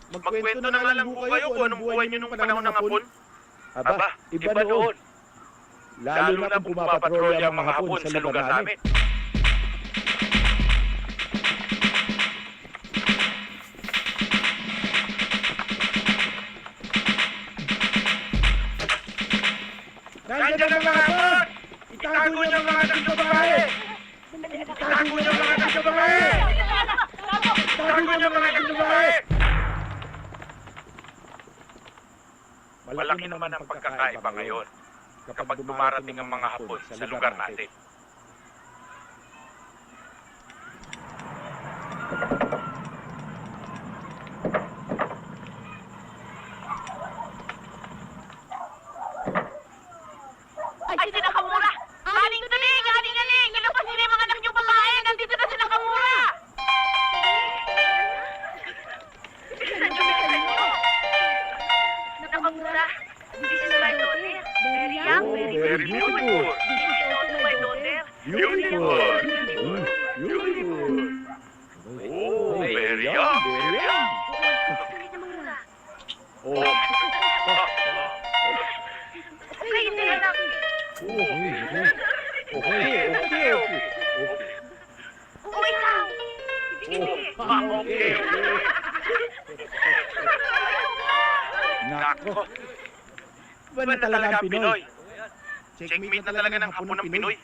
Magkwento na nga lang po kayo kung anong buhay niyo nung panahon ng hapon. Aba, iba noon. Lalo na kung pumapatrolya ang mga hapon sa lugar namin. Nandiyan ang mga hapon! Itago niyo ang mga anak niyo babae! Itago niyo ang mga anak niyo babae! Itago niyo ang mga anak niyo babae! Malaki naman ang pagkakaiba ngayon kapag dumarating ang mga hapon sa lugar natin. Ay, si Nakamura! Aling tuling! Aling! Ilabas nila yung mga anak niyong babae! Nandito na si Nakamura! Bilisan niyo! Nakamura! This is my daughter. Very young, Very beautiful. This is also my daughter. Beautiful. Beautiful. Oh, very young. Very young. Oh. Okay, hindi anak. Okay. Oh, ikaw! Okay. Nako. Iba na talaga ang Pinoy. Checkmate na talaga ng hapon ng Pinoy.